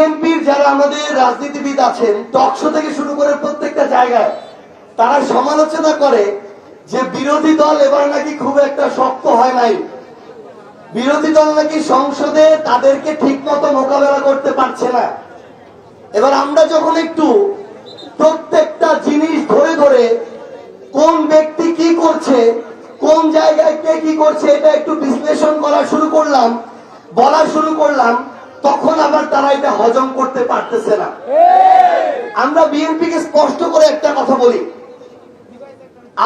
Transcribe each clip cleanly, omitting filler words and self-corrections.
বিএনপির যারা আমাদের রাজনীতিবিদ আছেন টকশো থেকে শুরু করে প্রত্যেকটা জায়গায় তারা সমালোচনা করে যে বিরোধী দল এবার নাকি খুব একটা শক্ত হয় নাই, বিরোধী দল নাকি সংসদে তাদেরকে ঠিক মতো মোকাবেলা করতে পারছে না। এবার আমরা যখন একটু প্রত্যেকটা জিনিস ধরে ধরে কোন ব্যক্তি কি করছে, কোন জায়গায় কে কি করছে এটা একটু বিশ্লেষণ করা শুরু করলাম, বলা শুরু করলাম, তখন আবার তারা এটা হজম করতে পারতেছে না। আমরা বিএনপিকে স্পষ্ট করে একটা কথা বলি,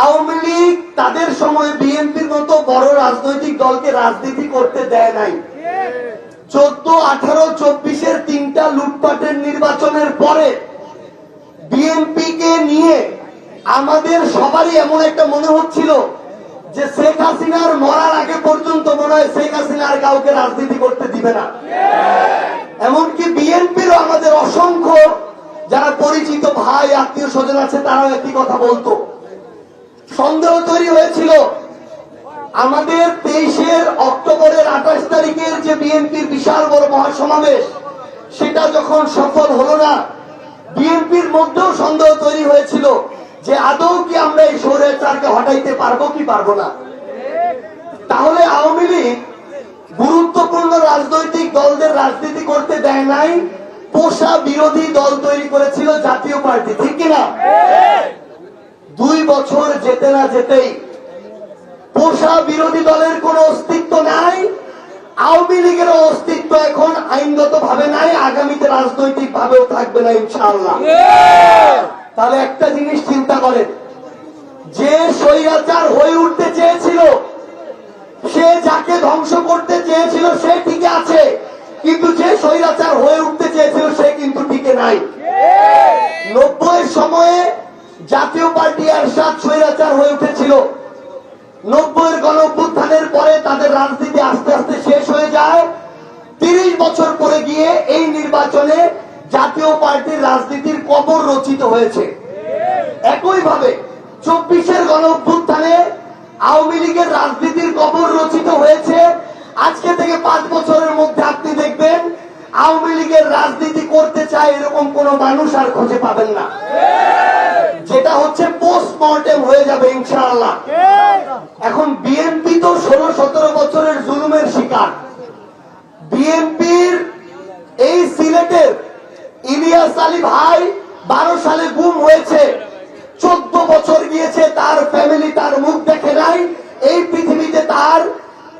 আওয়ামী লীগ তাদের সময় বিএনপির মতো বড় রাজনৈতিক দলকে রাজনীতি করতে দেয় নাই। 14, 18, 24-এর তিনটা লুটপাটের নির্বাচনের পরে বিএনপিকে নিয়ে আমাদের সবারই এমন একটা মনে হচ্ছিল যে শেখ হাসিনার মরার আগে পর্যন্ত মনে হয় শেখ হাসিনা আর কাউকে রাজনীতি করতে দিবে না। এমনকি বিএনপিরও আমাদের অসংখ্য যারা পরিচিত ভাই আত্মীয় স্বজন আছে তারাও একই কথা বলতো। সন্দেহ তৈরি হয়েছিল আমাদের 23 অক্টোবরের 28 তারিখের যে বিএনপির বিশাল বড় মহাসমাবেশ সেটা যখন সফল হলো না, বিএনপির মধ্যেও সন্দেহ তৈরি হয়েছিল যে আদৌ কি আমরা এই স্বৈরাচারকে হটাইতে পারবো কি পারবো না। তাহলে আওয়ামী লীগ গুরুত্বপূর্ণ রাজনৈতিক দলদের রাজনীতি করতে দেয় নাই, পোষা বিরোধী দল তৈরি করেছিল জাতীয় পার্টি, ঠিক কিনা? 2 বছর যেতে না যেতেই পোষা বিরোধী দলের কোন অস্তিত্ব নাই, আওয়ামী লীগের অস্তিত্ব এখন আইনগত ভাবে নাই, আগামীতে রাজনৈতিক ভাবেও থাকবে না ইনশাআল্লাহ। তাহলে একটা জিনিস চিন্তা করেন, যে স্বৈরাচার হয়ে উঠতে চেয়েছিল, সে যাকে ধ্বংস করতে চেয়েছিল সে টিকে আছে, কিন্তু যে স্বৈরাচার হয়ে উঠতে চেয়েছিল সে কিন্তু টিকে নাই। 90-এর সময়ে জাতীয় পার্টি এরশাদ স্বৈরাচার হয়ে উঠেছিল, 90-এর গণঅভ্যুত্থানের পরে তাদের রাজনীতি আস্তে আস্তে শেষ হয়ে যায়। 30 বছর পরে গিয়ে এই নির্বাচনে জাতীয় পার্টির রাজনীতির কবর রচিত হয়েছে। একইভাবে 24-এর গণঅভ্যুত্থানে আওয়ামী লীগের রাজনীতির কবর রচিত হয়েছে। আজকে থেকে 5 বছরের মধ্যে আপনি দেখবেন আওয়ামী লীগের রাজনীতি করতে চায় এরকম কোন মানুষ আর খুঁজে পাবেন না, যেটা হচ্ছে পোস্টমর্টেম হয়ে যাবে ইনশাআল্লাহ। এখন বিএনপি তো 16-17 বছরের জুলুমের শিকার। বিএনপির এই সিলেটের ইলিয়াস আলী ভাই 12 সালে গুম হয়েছে, 14 বছর গিয়েছে, তার ফ্যামিলি তার মুখ দেখে নাই। এই পৃথিবীতে তার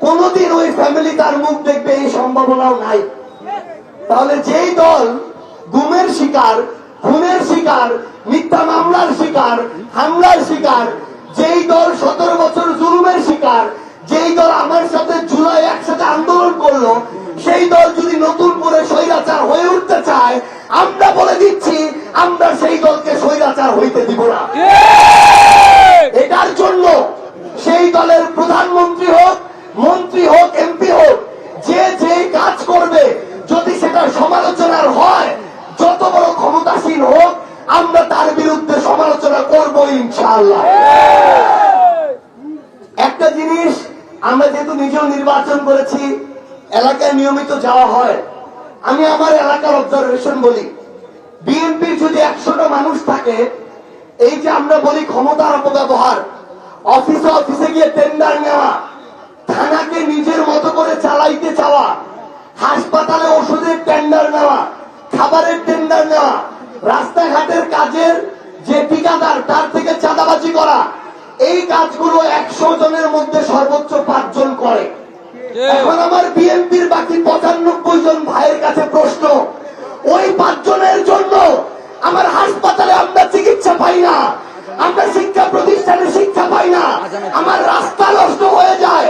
কোনদিন ওই ফ্যামিলি তার মুখ দেখবে এই সম্ভাবনাও নাই। তাহলে যেই দল গুমের শিকার, খুনের শিকার, মিথ্যা মামলার শিকার, হামলার শিকার, যেই দল 17 বছর জুলুমের শিকার, যেই দল আমার সাথে জুলাই একসাথে আন্দোলন করলো, সেই দল যদি নতুন করে স্বৈরাচার হয়ে উঠতে চায়, আমরা বলে দিচ্ছি আমরা সেই দলকে স্বৈরাচার হইতে দিব না। এটার জন্য সেই দলের প্রধানমন্ত্রী হোক, মন্ত্রী হোক, এমপি হোক, যে যেই কাজ করবে যদি সেটা সমালোচনার হয়, যত বড় ক্ষমতাসীন হোক, আমরা তার বিরুদ্ধে সমালোচনা করব ইনশাআল্লাহ। একটা জিনিস, আমরা যেহেতু নিজেও নির্বাচন করেছি, এলাকায় নিয়মিত যাওয়া হয়, আমি আমার এলাকার অবজারভেশন বলি, বিএনপির যদি 100টা মানুষ থাকে, এই যে আমরা বলি ক্ষমতার অপব্যবহার, অফিসে অফিসে গিয়ে টেন্ডার নেওয়া, থানাকে নিজের মতো করে চালাইতে চাওয়া, হাসপাতালে ওষুধের টেন্ডার নেওয়া, খাবারের টেন্ডার নেওয়া, রাস্তাঘাটের কাজের যে ঠিকাদার তার থেকে চাঁদাবাজি করা, এই কাজগুলো 100 জনের মধ্যে সর্বোচ্চ 5 জন করে। এখন আমার বিএনপির বাকি 95 জন ভাইয়ের কাছে প্রশ্ন, ওই 5 জনের জন্য আমার হাসপাতালে আমরা চিকিৎসা পাই না, আমরা শিক্ষা প্রতিষ্ঠানে শিক্ষা পাই না, আমার রাস্তা নষ্ট হয়ে যায়,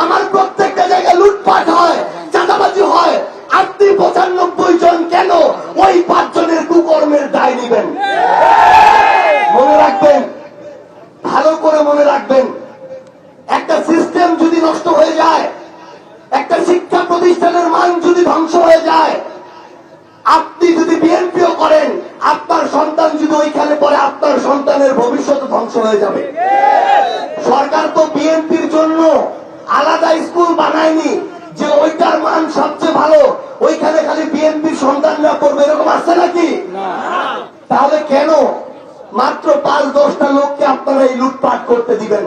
আমার প্রত্যেকটা জায়গায় লুটপাট হয়, চাঁদাবাজি হয়, আপনি 95 জন কেন ওই 5 জনের কুকর্মের দায় নেবেন? মনে রাখবেন, ভালো করে মনে রাখবেন, একটা সিস্টেম যদি নষ্ট হয়ে যায়, একটা শিক্ষা প্রতিষ্ঠানের মান যদি ধ্বংস হয়ে যায়, আপনি যদি বিএনপিও করেন, আপনার সন্তান যদি ওইখানে পড়ে, আপনার সন্তানের ভবিষ্যৎ ধ্বংস হয়ে যাবে। সরকার তো বিএনপির জন্য আলাদা স্কুল বানায়নি যে ওইটার মান সবচেয়ে ভালো, ওইখানে খালি বিএনপির সন্তানরা পড়বে, এরকম আছে নাকি? তাহলে কেন মাত্র 5-10টা লোককে আপনারা এই লুটপাট করতে দিবেন?